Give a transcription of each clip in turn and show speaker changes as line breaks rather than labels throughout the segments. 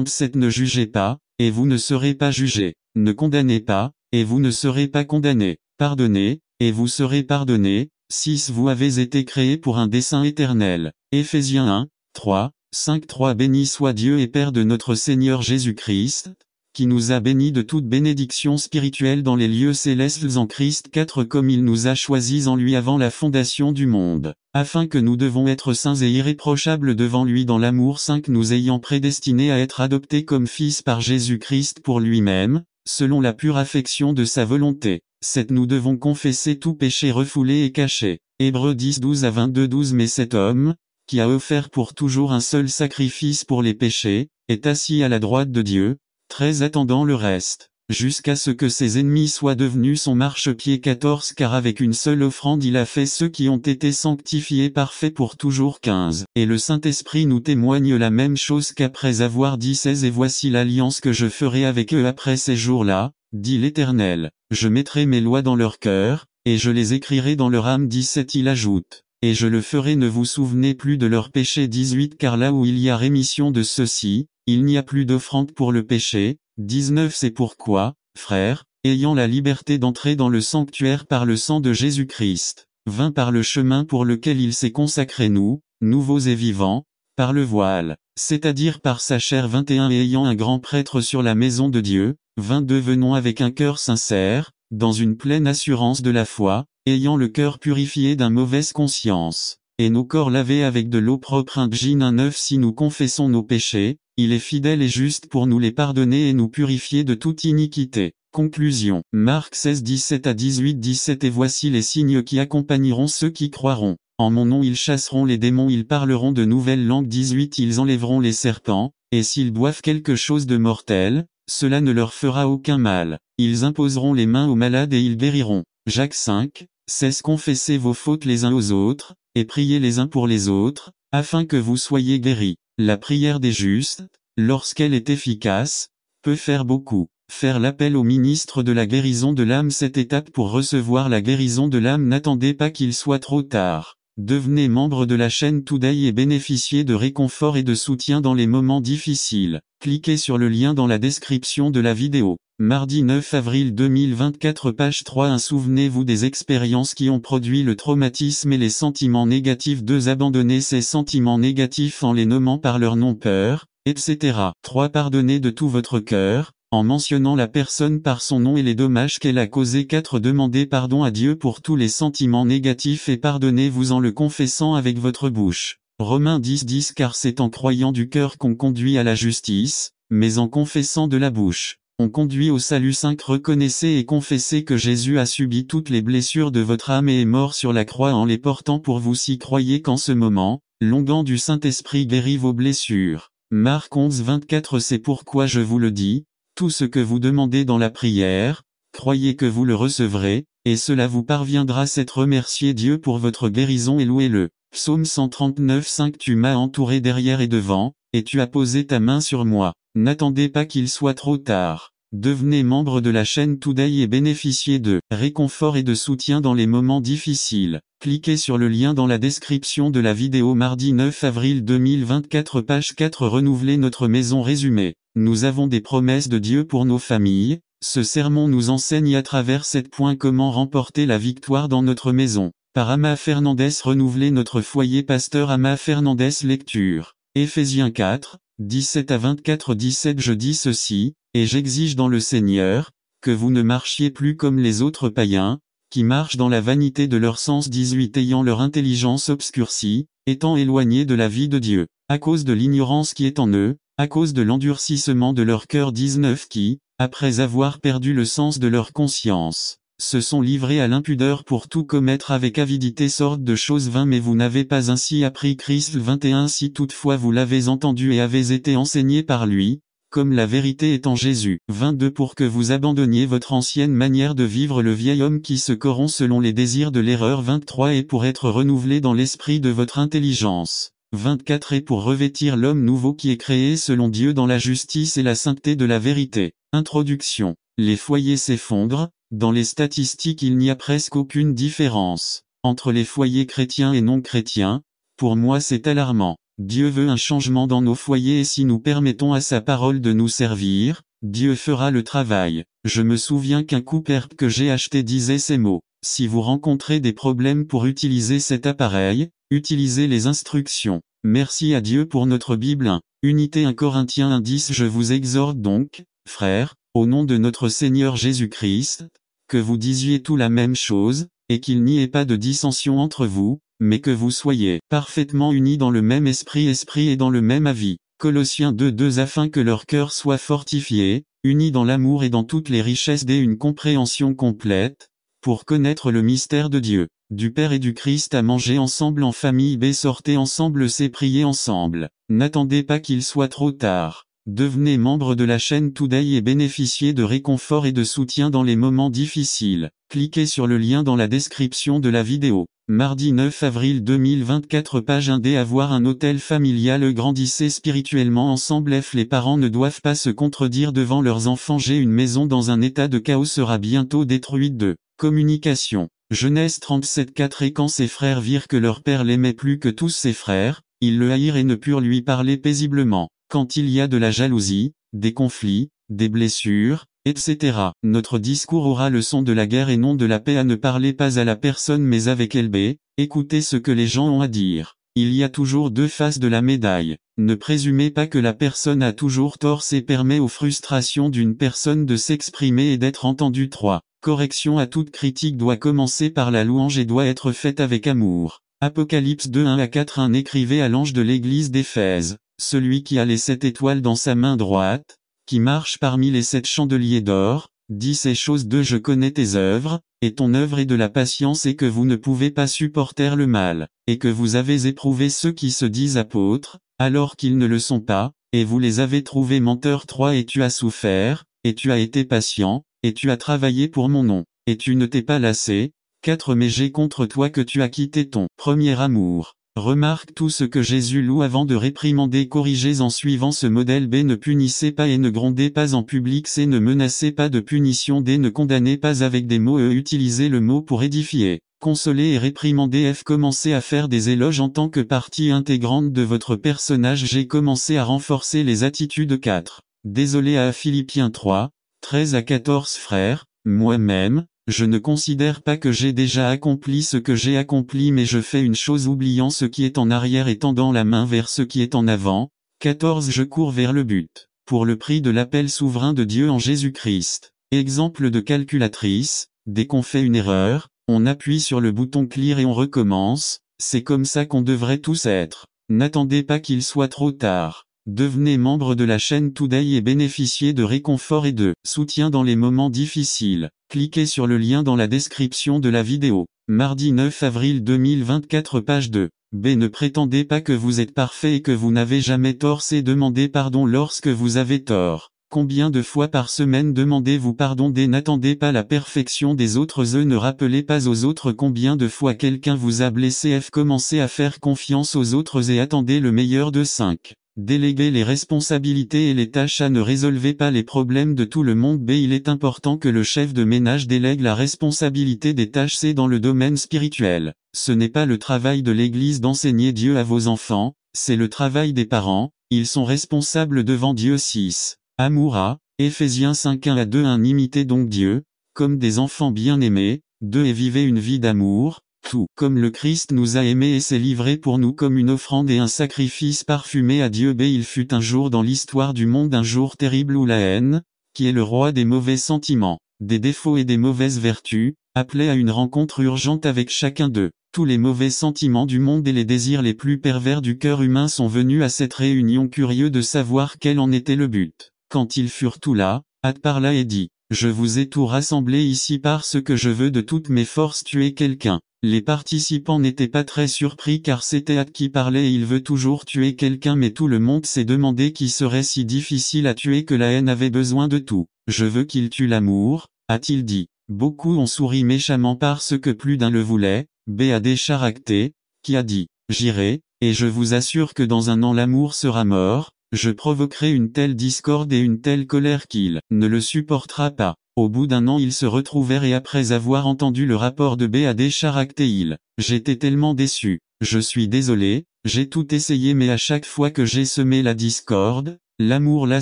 7 Ne jugez pas, et vous ne serez pas jugés. Ne condamnez pas, et vous ne serez pas condamnés. Pardonnez, et vous serez pardonnés. 6 Vous avez été créés pour un dessein éternel. Éphésiens 1, 3, 5 3 Béni soit Dieu et Père de notre Seigneur Jésus-Christ, qui nous a bénis de toute bénédiction spirituelle dans les lieux célestes en Christ 4 Comme il nous a choisis en lui avant la fondation du monde, afin que nous devons être saints et irréprochables devant lui dans l'amour 5 Nous ayant prédestinés à être adoptés comme fils par Jésus-Christ pour lui-même, selon la pure affection de sa volonté. 7 Nous devons confesser tout péché refoulé et caché. Hébreux 10 12 à 22 12 Mais cet homme, qui a offert pour toujours un seul sacrifice pour les péchés, est assis à la droite de Dieu, 13 Attendant le reste, jusqu'à ce que ses ennemis soient devenus son marchepied 14 Car avec une seule offrande il a fait ceux qui ont été sanctifiés parfaits pour toujours 15 Et le Saint-Esprit nous témoigne la même chose qu'après avoir dit 16 Et voici l'alliance que je ferai avec eux après ces jours-là, dit l'Éternel, je mettrai mes lois dans leur cœur, et je les écrirai dans leur âme 17 Il ajoute, et je le ferai ne vous souvenez plus de leurs péchés 18 Car là où il y a rémission de ceux-ci, il n'y a plus d'offrande pour le péché, 19 C'est pourquoi, frères, ayant la liberté d'entrer dans le sanctuaire par le sang de Jésus-Christ, 20 Par le chemin pour lequel il s'est consacré nous, nouveaux et vivants, par le voile, c'est-à-dire par sa chair 21 Et ayant un grand prêtre sur la maison de Dieu, 22 Venons avec un cœur sincère, dans une pleine assurance de la foi, ayant le cœur purifié d'une mauvaise conscience, et nos corps lavés avec de l'eau propre 1 Jean 9 Si nous confessons nos péchés, il est fidèle et juste pour nous les pardonner et nous purifier de toute iniquité. Conclusion. Marc 16 17 à 18 17 Et voici les signes qui accompagneront ceux qui croiront. En mon nom ils chasseront les démons, ils parleront de nouvelles langues 18 Ils enlèveront les serpents, et s'ils boivent quelque chose de mortel, cela ne leur fera aucun mal. Ils imposeront les mains aux malades et ils guériront. Jacques 5, 16 Confessez vos fautes les uns aux autres, et priez les uns pour les autres, afin que vous soyez guéris. La prière des justes, lorsqu'elle est efficace, peut faire beaucoup. Faire l'appel au ministre de la guérison de l'âme. Cette étape pour recevoir la guérison de l'âme. N'attendez pas qu'il soit trop tard. Devenez membre de la chaîne Today et bénéficiez de réconfort et de soutien dans les moments difficiles. Cliquez sur le lien dans la description de la vidéo. Mardi 9 avril 2024 page 3 Souvenez-vous des expériences qui ont produit le traumatisme et les sentiments négatifs 2 Abandonnez ces sentiments négatifs en les nommant par leur nom peur, etc. 3 Pardonnez de tout votre cœur, en mentionnant la personne par son nom et les dommages qu'elle a causés 4 Demandez pardon à Dieu pour tous les sentiments négatifs et pardonnez-vous en le confessant avec votre bouche. Romains 10 10 Car c'est en croyant du cœur qu'on conduit à la justice, mais en confessant de la bouche on conduit au salut 5 Reconnaissez et confessez que Jésus a subi toutes les blessures de votre âme et est mort sur la croix en les portant pour vous si croyez qu'en ce moment, l'onguent du Saint-Esprit guérit vos blessures. Marc 11 24 C'est pourquoi je vous le dis, tout ce que vous demandez dans la prière, croyez que vous le recevrez, et cela vous parviendra. 7 Remerciez Dieu pour votre guérison et louez-le. Psaume 139 5 Tu m'as entouré derrière et devant, et tu as posé ta main sur moi. N'attendez pas qu'il soit trop tard. Devenez membre de la chaîne Today et bénéficiez de réconfort et de soutien dans les moments difficiles. Cliquez sur le lien dans la description de la vidéo. Mardi 9 avril 2024 page 4 Renouveler notre maison résumé. Nous avons des promesses de Dieu pour nos familles. Ce sermon nous enseigne à travers 7 points comment remporter la victoire dans notre maison. Par Ama Fernandez. Renouveler notre foyer. Pasteur Ama Fernandez. Lecture. Éphésiens 4, 17 à 24 17 Je dis ceci, et j'exige dans le Seigneur, que vous ne marchiez plus comme les autres païens, qui marchent dans la vanité de leur sens 18 Ayant leur intelligence obscurcie, étant éloignés de la vie de Dieu, à cause de l'ignorance qui est en eux, à cause de l'endurcissement de leur cœur 19 Qui, après avoir perdu le sens de leur conscience, se sont livrés à l'impudeur pour tout commettre avec avidité sorte de choses 20 Mais vous n'avez pas ainsi appris Christ 21 Si toutefois vous l'avez entendu et avez été enseigné par lui, comme la vérité est en Jésus. 22 Pour que vous abandonniez votre ancienne manière de vivre le vieil homme qui se corrompt selon les désirs de l'erreur 23 Et pour être renouvelé dans l'esprit de votre intelligence. 24 Et pour revêtir l'homme nouveau qui est créé selon Dieu dans la justice et la sainteté de la vérité. Introduction. Les foyers s'effondrent. Dans les statistiques il n'y a presque aucune différence entre les foyers chrétiens et non chrétiens. Pour moi c'est alarmant. Dieu veut un changement dans nos foyers et si nous permettons à sa parole de nous servir, Dieu fera le travail. Je me souviens qu'un coupe-herbe que j'ai acheté disait ces mots. Si vous rencontrez des problèmes pour utiliser cet appareil, utilisez les instructions. Merci à Dieu pour notre Bible 1. Unité 1 Corinthiens 1:10. Je vous exhorte donc, frères, au nom de notre Seigneur Jésus-Christ, que vous disiez tout la même chose, et qu'il n'y ait pas de dissension entre vous, mais que vous soyez parfaitement unis dans le même esprit et dans le même avis. Colossiens 2:2 Afin que leur cœur soit fortifié, unis dans l'amour et dans toutes les richesses d'une compréhension complète, pour connaître le mystère de Dieu, du Père et du Christ à manger ensemble en famille B sortez ensemble C priez ensemble. N'attendez pas qu'il soit trop tard. Devenez membre de la chaîne Today et bénéficiez de réconfort et de soutien dans les moments difficiles. Cliquez sur le lien dans la description de la vidéo. Mardi 9 avril 2024 Page 1D Avoir un hôtel familial grandissez spirituellement ensemble F Les parents ne doivent pas se contredire devant leurs enfants J'ai une maison dans un état de chaos sera bientôt détruite 2. Communication. Genèse 37:4 Et quand ses frères virent que leur père l'aimait plus que tous ses frères, ils le haïrent et ne purent lui parler paisiblement. Quand il y a de la jalousie, des conflits, des blessures, etc. Notre discours aura le son de la guerre et non de la paix à ne parler pas à la personne mais avec LB, écoutez ce que les gens ont à dire. Il y a toujours deux faces de la médaille. Ne présumez pas que la personne a toujours tort et permet aux frustrations d'une personne de s'exprimer et d'être entendue 3. Correction à toute critique doit commencer par la louange et doit être faite avec amour. Apocalypse 2:1-4 Un écrivait à l'ange de l'église d'Éphèse, celui qui a les 7 étoiles dans sa main droite, qui marche parmi les 7 chandeliers d'or, dit ces choses 2 Je connais tes œuvres, et ton œuvre est de la patience et que vous ne pouvez pas supporter le mal, et que vous avez éprouvé ceux qui se disent apôtres, alors qu'ils ne le sont pas, et vous les avez trouvés menteurs 3 Et tu as souffert, et tu as été patient, et tu as travaillé pour mon nom, et tu ne t'es pas lassé. 4 Mais j'ai contre toi que tu as quitté ton premier amour. Remarque tout ce que Jésus loue avant de réprimander corrigez en suivant ce modèle B Ne punissez pas et ne grondez pas en public C Ne menacez pas de punition D Ne condamnez pas avec des mots E Utilisez le mot pour édifier, consoler et réprimander F Commencez à faire des éloges en tant que partie intégrante de votre personnage J'ai commencé à renforcer les attitudes 4. Désolé à Philippiens 3:13-14 Frères, moi-même, je ne considère pas que j'ai déjà accompli ce que j'ai accompli mais je fais une chose oubliant ce qui est en arrière et tendant la main vers ce qui est en avant. 14 Je cours vers le but, pour le prix de l'appel souverain de Dieu en Jésus-Christ. Exemple de calculatrice, dès qu'on fait une erreur, on appuie sur le bouton clear et on recommence, c'est comme ça qu'on devrait tous être. N'attendez pas qu'il soit trop tard. Devenez membre de la chaîne Today et bénéficiez de réconfort et de soutien dans les moments difficiles. Cliquez sur le lien dans la description de la vidéo. Mardi 9 avril 2024 Page 2. B Ne prétendez pas que vous êtes parfait et que vous n'avez jamais tort C Demandez pardon lorsque vous avez tort. Combien de fois par semaine demandez-vous pardon D N'attendez pas la perfection des autres E Ne rappelez pas aux autres combien de fois quelqu'un vous a blessé F Commencez à faire confiance aux autres et attendez le meilleur de 5. Déléguez les responsabilités et les tâches A Ne résolvez pas les problèmes de tout le monde B Il est important que le chef de ménage délègue la responsabilité des tâches C Dans le domaine spirituel, ce n'est pas le travail de l'Église d'enseigner Dieu à vos enfants, c'est le travail des parents, ils sont responsables devant Dieu 6. Amour A, Éphésiens 5:1-2 Imitez donc Dieu, comme des enfants bien-aimés, 2 Et vivez une vie d'amour, tout comme le Christ nous a aimés et s'est livré pour nous comme une offrande et un sacrifice parfumé à Dieu B Il fut un jour dans l'histoire du monde un jour terrible où la haine, qui est le roi des mauvais sentiments, des défauts et des mauvaises vertus, appelait à une rencontre urgente avec chacun d'eux. Tous les mauvais sentiments du monde et les désirs les plus pervers du cœur humain sont venus à cette réunion curieux de savoir quel en était le but. Quand ils furent tous là, Ad parla et dit, Je vous ai tout rassemblé ici parce que je veux de toutes mes forces tuer quelqu'un. Les participants n'étaient pas très surpris car c'était Ad qui parlait et il veut toujours tuer quelqu'un mais tout le monde s'est demandé qui serait si difficile à tuer que la haine avait besoin de tout. Je veux qu'il tue l'amour, a-t-il dit. Beaucoup ont souri méchamment parce que plus d'un le voulait. B a décharacté, qui a dit, J'irai, et je vous assure que dans un an l'amour sera mort, je provoquerai une telle discorde et une telle colère qu'il ne le supportera pas. Au bout d'un an ils se retrouvèrent et après avoir entendu le rapport de B a décharacté J'étais tellement déçu. Je suis désolé, j'ai tout essayé mais à chaque fois que j'ai semé la discorde, l'amour l'a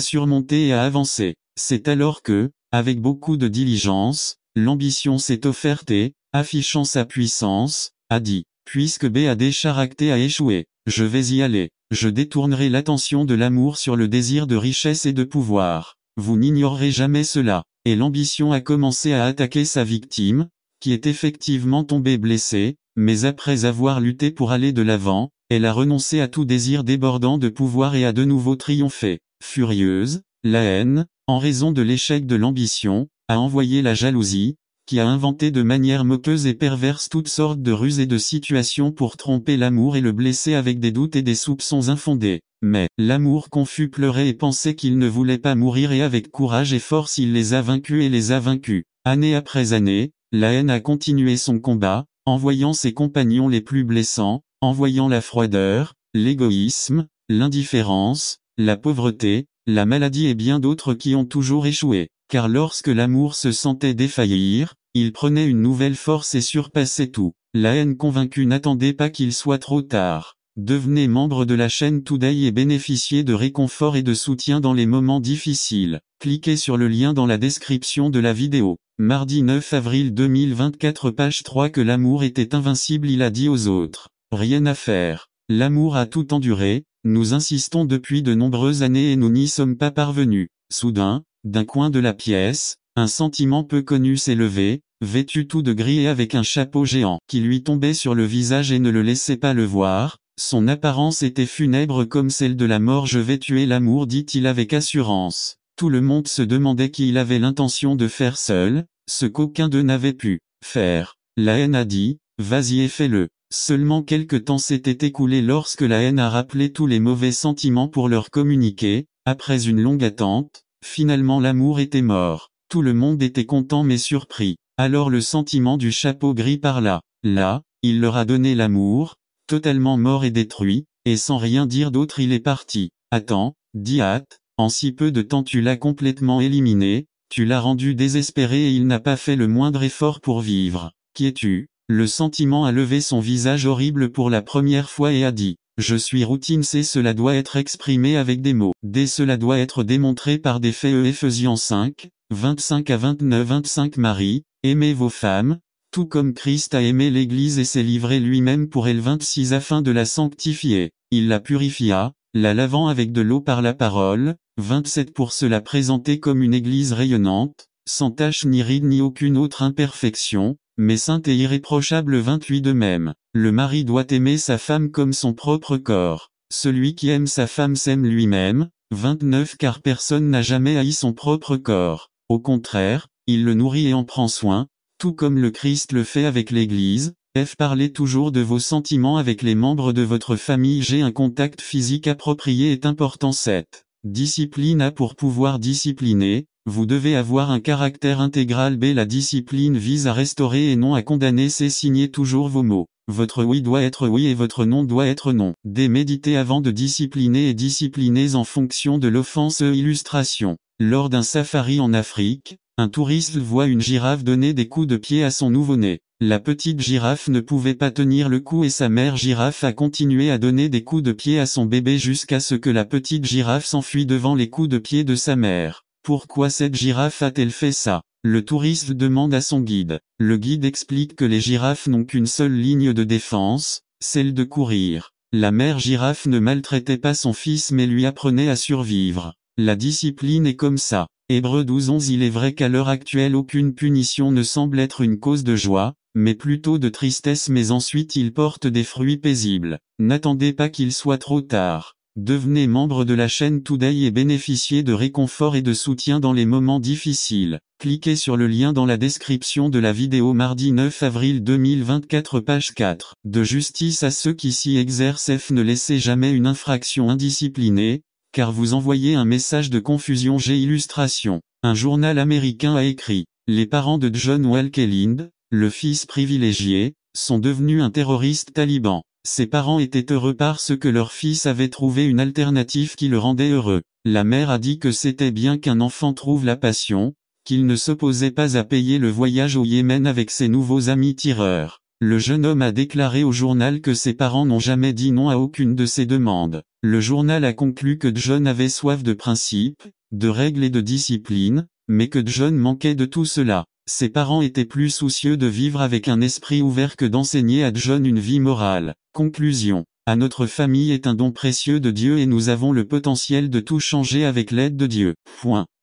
surmonté et a avancé. C'est alors que, avec beaucoup de diligence, l'ambition s'est offerte et, affichant sa puissance, a dit, puisque B a décharacté a échoué, je vais y aller, je détournerai l'attention de l'amour sur le désir de richesse et de pouvoir. Vous n'ignorerez jamais cela. Et l'ambition a commencé à attaquer sa victime, qui est effectivement tombée blessée, mais après avoir lutté pour aller de l'avant, elle a renoncé à tout désir débordant de pouvoir et a de nouveau triomphé. Furieuse, la haine, en raison de l'échec de l'ambition, a envoyé la jalousie, qui a inventé de manière moqueuse et perverse toutes sortes de ruses et de situations pour tromper l'amour et le blesser avec des doutes et des soupçons infondés. Mais, l'amour confus pleurait et pensait qu'il ne voulait pas mourir et avec courage et force il les a vaincus et les a vaincus. Année après année, la haine a continué son combat, envoyant ses compagnons les plus blessants, envoyant la froideur, l'égoïsme, l'indifférence, la pauvreté, la maladie et bien d'autres qui ont toujours échoué. Car lorsque l'amour se sentait défaillir, il prenait une nouvelle force et surpassait tout. La haine convaincue n'attendait pas qu'il soit trop tard. Devenez membre de la chaîne Today et bénéficiez de réconfort et de soutien dans les moments difficiles. Cliquez sur le lien dans la description de la vidéo. Mardi 9 avril 2024 page 3 que l'amour était invincible il a dit aux autres. Rien à faire. L'amour a tout enduré, nous insistons depuis de nombreuses années et nous n'y sommes pas parvenus. Soudain, d'un coin de la pièce, un sentiment peu connu s'est levé, vêtu tout de gris et avec un chapeau géant qui lui tombait sur le visage et ne le laissait pas le voir. Son apparence était funèbre comme celle de la mort. Je vais tuer l'amour, dit-il avec assurance. Tout le monde se demandait qui il avait l'intention de faire seul, ce qu'aucun d'eux n'avait pu faire. La haine a dit, vas-y et fais-le. Seulement quelque temps s'était écoulé lorsque la haine a rappelé tous les mauvais sentiments pour leur communiquer. Après une longue attente, finalement l'amour était mort. Tout le monde était content mais surpris. Alors le sentiment du chapeau gris parla. Là, il leur a donné l'amour, totalement mort et détruit, et sans rien dire d'autre il est parti. Attends, dit Hâte, en si peu de temps tu l'as complètement éliminé, tu l'as rendu désespéré et il n'a pas fait le moindre effort pour vivre. Qui es-tu ? Le sentiment a levé son visage horrible pour la première fois et a dit. Je suis routine. C. Cela doit être exprimé avec des mots. D. Cela doit être démontré par des faits. Éphésiens 5, 25 à 29. 25 Marie, aimez vos femmes, tout comme Christ a aimé l'Église et s'est livré lui-même pour elle. 26 Afin de la sanctifier, il la purifia, la lavant avec de l'eau par la parole. 27 Pour se la présenter comme une Église rayonnante, sans tache ni ride ni aucune autre imperfection, mais sainte et irréprochable. 28 De même, le mari doit aimer sa femme comme son propre corps. Celui qui aime sa femme s'aime lui-même. 29 Car personne n'a jamais haï son propre corps. Au contraire, il le nourrit et en prend soin, tout comme le Christ le fait avec l'Église. Parlez toujours de vos sentiments avec les membres de votre famille. G. Un contact physique approprié est important. 7. Discipline a pour pouvoir discipliner. Vous devez avoir un caractère intégral. B. La discipline vise à restaurer et non à condamner. C. Signez toujours vos mots. Votre oui doit être oui et votre non doit être non. D. Méditez avant de discipliner et disciplinez en fonction de l'offense. Illustration. Lors d'un safari en Afrique, un touriste voit une girafe donner des coups de pied à son nouveau-né. La petite girafe ne pouvait pas tenir le coup et sa mère girafe a continué à donner des coups de pied à son bébé jusqu'à ce que la petite girafe s'enfuit devant les coups de pied de sa mère. Pourquoi cette girafe a-t-elle fait ça ? Le touriste demande à son guide. Le guide explique que les girafes n'ont qu'une seule ligne de défense, celle de courir. La mère girafe ne maltraitait pas son fils mais lui apprenait à survivre. La discipline est comme ça. Hébreux 12:11 Il est vrai qu'à l'heure actuelle aucune punition ne semble être une cause de joie, mais plutôt de tristesse, mais ensuite il porte des fruits paisibles. N'attendez pas qu'il soit trop tard. Devenez membre de la chaîne Today et bénéficiez de réconfort et de soutien dans les moments difficiles. Cliquez sur le lien dans la description de la vidéo. Mardi 9 avril 2024 page 4. De justice à ceux qui s'y exercent. Ne laissez jamais une infraction indisciplinée, car vous envoyez un message de confusion. G. Illustration. Un journal américain a écrit. Les parents de John Walkelind, le fils privilégié, sont devenus un terroriste taliban. Ses parents étaient heureux parce que leur fils avait trouvé une alternative qui le rendait heureux. La mère a dit que c'était bien qu'un enfant trouve la passion, qu'il ne s'opposait pas à payer le voyage au Yémen avec ses nouveaux amis tireurs. Le jeune homme a déclaré au journal que ses parents n'ont jamais dit non à aucune de ses demandes. Le journal a conclu que John avait soif de principes, de règles et de discipline, mais que John manquait de tout cela. Ses parents étaient plus soucieux de vivre avec un esprit ouvert que d'enseigner à John une vie morale. Conclusion. Notre famille est un don précieux de Dieu et nous avons le potentiel de tout changer avec l'aide de Dieu.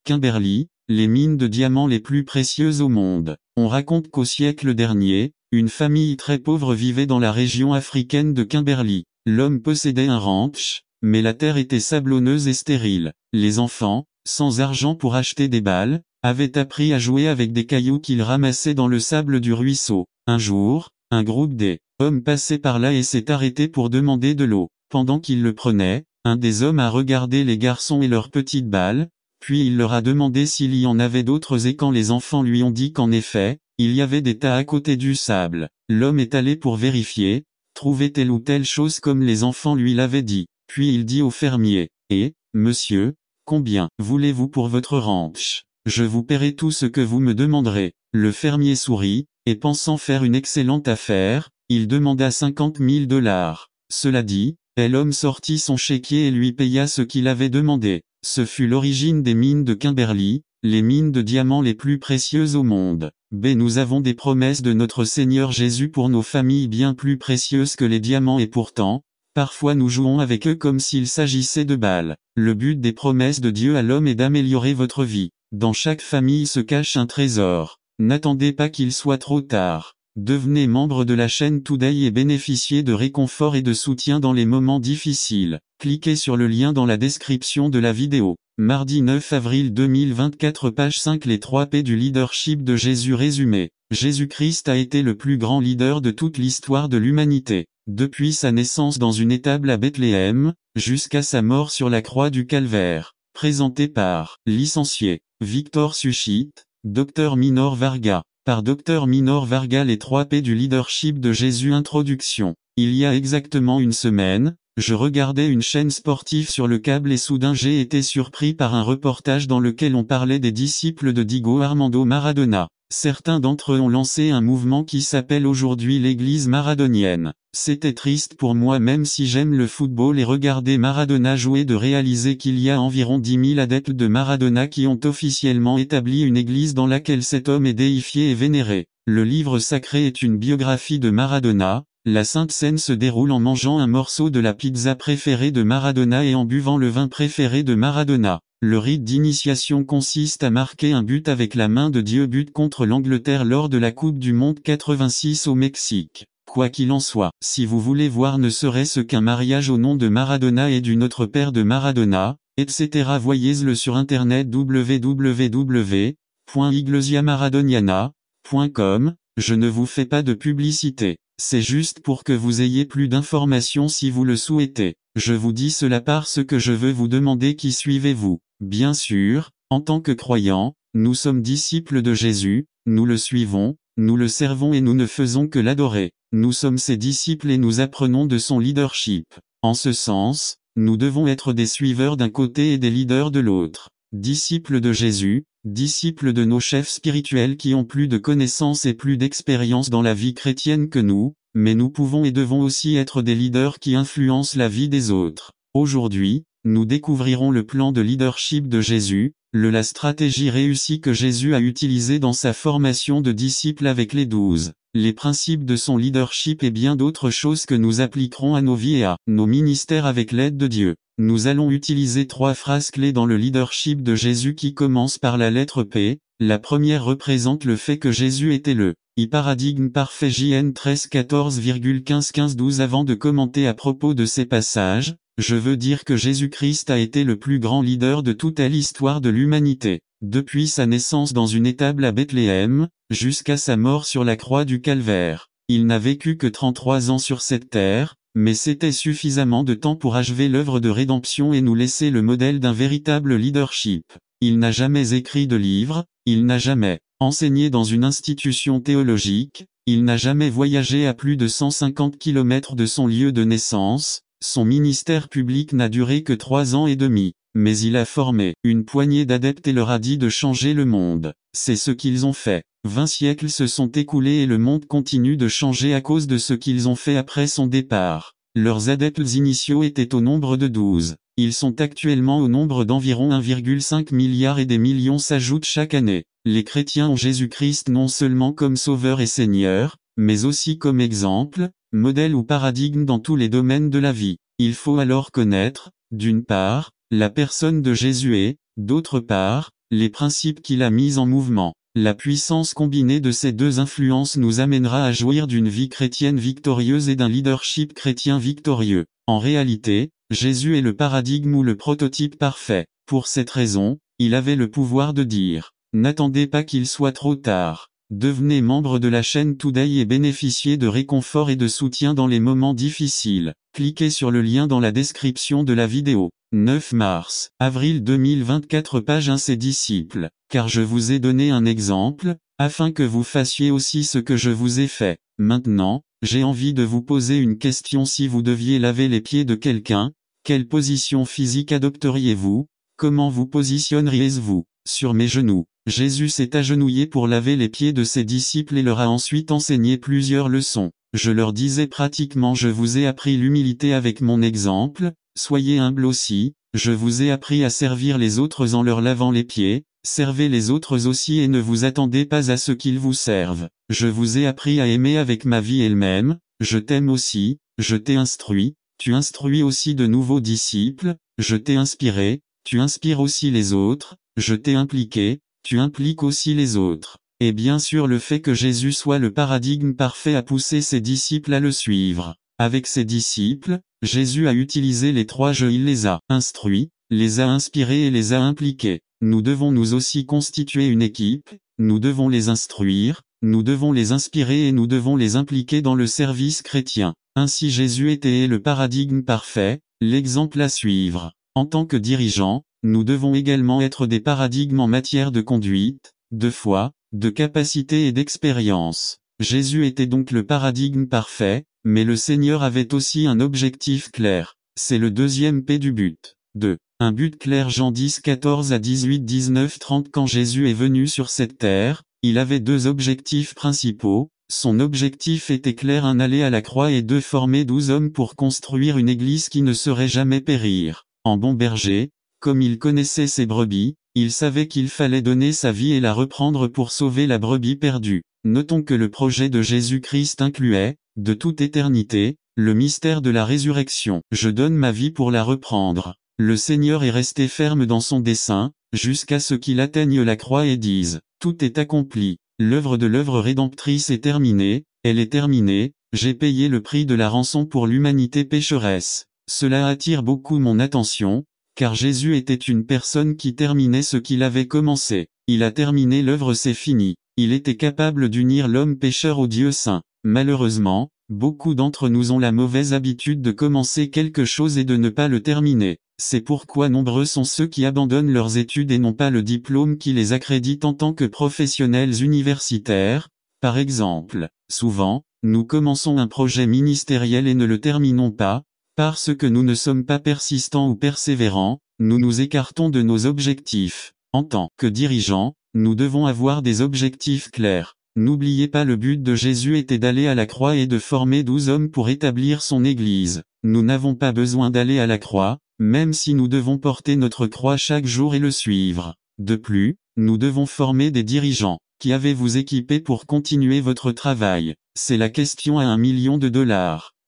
Kimberley, les mines de diamants les plus précieuses au monde. On raconte qu'au siècle dernier, une famille très pauvre vivait dans la région africaine de Kimberley. L'homme possédait un ranch, mais la terre était sablonneuse et stérile. Les enfants, sans argent pour acheter des balles, avaient appris à jouer avec des cailloux qu'ils ramassaient dans le sable du ruisseau. Un jour, un groupe d'hommes passait par là et s'est arrêté pour demander de l'eau. Pendant qu'ils le prenaient, un des hommes a regardé les garçons et leurs petites balles, puis il leur a demandé s'il y en avait d'autres et quand les enfants lui ont dit qu'en effet, il y avait des tas à côté du sable, l'homme est allé pour vérifier, trouver telle ou telle chose comme les enfants lui l'avaient dit. Puis il dit au fermier, « Eh, monsieur, combien voulez-vous pour votre ranch ? Je vous paierai tout ce que vous me demanderez. » Le fermier sourit, et pensant faire une excellente affaire, il demanda 50 000 $. Cela dit, l'homme sortit son chéquier et lui paya ce qu'il avait demandé. Ce fut l'origine des mines de Kimberley, les mines de diamants les plus précieuses au monde. Nous avons des promesses de notre Seigneur Jésus pour nos familles bien plus précieuses que les diamants et pourtant, parfois nous jouons avec eux comme s'il s'agissait de balles. Le but des promesses de Dieu à l'homme est d'améliorer votre vie. Dans chaque famille se cache un trésor. N'attendez pas qu'il soit trop tard. Devenez membre de la chaîne Today et bénéficiez de réconfort et de soutien dans les moments difficiles. Cliquez sur le lien dans la description de la vidéo. Mardi 9 avril 2024 page 5 Les 3 P du leadership de Jésus résumé. Jésus-Christ a été le plus grand leader de toute l'histoire de l'humanité. Depuis sa naissance dans une étable à Bethléem, jusqu'à sa mort sur la croix du Calvaire. Présenté par licencié Victor Suchit, Dr Minor Varga. Par Dr Minor Varga Les 3 P du leadership de Jésus. Introduction. Il y a exactement une semaine, je regardais une chaîne sportive sur le câble et soudain j'ai été surpris par un reportage dans lequel on parlait des disciples de Diego Armando Maradona. Certains d'entre eux ont lancé un mouvement qui s'appelle aujourd'hui l'Église maradonienne. C'était triste pour moi même si j'aime le football et regarder Maradona jouer de réaliser qu'il y a environ 10 000 adeptes de Maradona qui ont officiellement établi une église dans laquelle cet homme est déifié et vénéré. Le livre sacré est une biographie de Maradona. La Sainte Seine se déroule en mangeant un morceau de la pizza préférée de Maradona et en buvant le vin préféré de Maradona. Le rite d'initiation consiste à marquer un but avec la main de Dieu, but contre l'Angleterre lors de la Coupe du Monde 86 au Mexique. Quoi qu'il en soit, si vous voulez voir ne serait-ce qu'un mariage au nom de Maradona et du Notre Père de Maradona, etc. voyez-le sur internet www.iglesiamaradoniana.com. Je ne vous fais pas de publicité. C'est juste pour que vous ayez plus d'informations si vous le souhaitez. Je vous dis cela parce que je veux vous demander qui suivez-vous. Bien sûr, en tant que croyants, nous sommes disciples de Jésus, nous le suivons, nous le servons et nous ne faisons que l'adorer. Nous sommes ses disciples et nous apprenons de son leadership. En ce sens, nous devons être des suiveurs d'un côté et des leaders de l'autre. Disciples de Jésus, disciples de nos chefs spirituels qui ont plus de connaissances et plus d'expérience dans la vie chrétienne que nous, mais nous pouvons et devons aussi être des leaders qui influencent la vie des autres. Aujourd'hui, nous découvrirons le plan de leadership de Jésus, la stratégie réussie que Jésus a utilisée dans sa formation de disciples avec les 12, les principes de son leadership et bien d'autres choses que nous appliquerons à nos vies et à nos ministères avec l'aide de Dieu. Nous allons utiliser 3 phrases clés dans le leadership de Jésus qui commencent par la lettre P. La première représente le fait que Jésus était le paradigme parfait. JN 13 14,15-15-12. Avant de commenter à propos de ces passages, je veux dire que Jésus-Christ a été le plus grand leader de toute l'histoire de l'humanité. Depuis sa naissance dans une étable à Bethléem, jusqu'à sa mort sur la croix du Calvaire. Il n'a vécu que 33 ans sur cette terre, mais c'était suffisamment de temps pour achever l'œuvre de rédemption et nous laisser le modèle d'un véritable leadership. Il n'a jamais écrit de livre, il n'a jamais enseigné dans une institution théologique, il n'a jamais voyagé à plus de 150 km de son lieu de naissance, son ministère public n'a duré que 3 ans et demi. Mais il a formé une poignée d'adeptes et leur a dit de changer le monde. C'est ce qu'ils ont fait. 20 siècles se sont écoulés et le monde continue de changer à cause de ce qu'ils ont fait après son départ. Leurs adeptes initiaux étaient au nombre de 12. Ils sont actuellement au nombre d'environ 1,5 milliard et des millions s'ajoutent chaque année. Les chrétiens ont Jésus-Christ non seulement comme sauveur et seigneur, mais aussi comme exemple, modèle ou paradigme dans tous les domaines de la vie. Il faut alors connaître, d'une part, la personne de Jésus et, d'autre part, les principes qu'il a mis en mouvement. La puissance combinée de ces deux influences nous amènera à jouir d'une vie chrétienne victorieuse et d'un leadership chrétien victorieux. En réalité, Jésus est le paradigme ou le prototype parfait. Pour cette raison, il avait le pouvoir de dire « N'attendez pas qu'il soit trop tard ». Devenez membre de la chaîne Today et bénéficiez de réconfort et de soutien dans les moments difficiles. Cliquez sur le lien dans la description de la vidéo. 9 mars, avril 2024 page 1 Ses disciples, car je vous ai donné un exemple, afin que vous fassiez aussi ce que je vous ai fait. Maintenant, j'ai envie de vous poser une question. Si vous deviez laver les pieds de quelqu'un, quelle position physique adopteriez-vous? Comment vous positionneriez-vous? Sur mes genoux. Jésus s'est agenouillé pour laver les pieds de ses disciples et leur a ensuite enseigné plusieurs leçons. Je leur disais pratiquement: je vous ai appris l'humilité avec mon exemple, soyez humble aussi, je vous ai appris à servir les autres en leur lavant les pieds, servez les autres aussi et ne vous attendez pas à ce qu'ils vous servent. Je vous ai appris à aimer avec ma vie elle-même, je t'aime aussi, je t'ai instruit, tu instruis aussi de nouveaux disciples, je t'ai inspiré, tu inspires aussi les autres, je t'ai impliqué, tu impliques aussi les autres. Et bien sûr le fait que Jésus soit le paradigme parfait a poussé ses disciples à le suivre. Avec ses disciples, Jésus a utilisé les 3 je. Il les a instruits, les a inspirés et les a impliqués. Nous devons nous aussi constituer une équipe, nous devons les instruire, nous devons les inspirer et nous devons les impliquer dans le service chrétien. Ainsi Jésus était le paradigme parfait, l'exemple à suivre. En tant que dirigeants, nous devons également être des paradigmes en matière de conduite, de foi, de capacité et d'expérience. Jésus était donc le paradigme parfait, mais le Seigneur avait aussi un objectif clair. C'est le deuxième P du but. 2. Un but clair. Jean 10, 14 à 18, 19, 30. Quand Jésus est venu sur cette terre, il avait 2 objectifs principaux. Son objectif était clair: 1. Aller à la croix et 2. Former 12 hommes pour construire une église qui ne saurait jamais périr. En bon berger, comme il connaissait ses brebis, il savait qu'il fallait donner sa vie et la reprendre pour sauver la brebis perdue. Notons que le projet de Jésus-Christ incluait, de toute éternité, le mystère de la résurrection. Je donne ma vie pour la reprendre. Le Seigneur est resté ferme dans son dessein, jusqu'à ce qu'il atteigne la croix et dise: tout est accompli. L'œuvre de l'œuvre rédemptrice est terminée, elle est terminée, j'ai payé le prix de la rançon pour l'humanité pécheresse. Cela attire beaucoup mon attention, car Jésus était une personne qui terminait ce qu'il avait commencé. Il a terminé l'œuvre, c'est fini. Il était capable d'unir l'homme pécheur au Dieu saint. Malheureusement, beaucoup d'entre nous ont la mauvaise habitude de commencer quelque chose et de ne pas le terminer. C'est pourquoi nombreux sont ceux qui abandonnent leurs études et n'ont pas le diplôme qui les accrédite en tant que professionnels universitaires. Par exemple, souvent, nous commençons un projet ministériel et ne le terminons pas. Parce que nous ne sommes pas persistants ou persévérants, nous nous écartons de nos objectifs. En tant que dirigeants, nous devons avoir des objectifs clairs. N'oubliez pas, le but de Jésus était d'aller à la croix et de former 12 hommes pour établir son Église. Nous n'avons pas besoin d'aller à la croix, même si nous devons porter notre croix chaque jour et le suivre. De plus, nous devons former des dirigeants. Qui avez-vous équipé pour continuer votre travail? C'est la question à $1 million.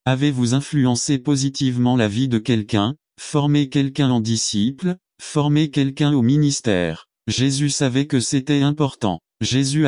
Avez-vous influencé positivement la vie de quelqu'un, formé quelqu'un en disciple, formé quelqu'un au ministère? Jésus savait que c'était important. Jésus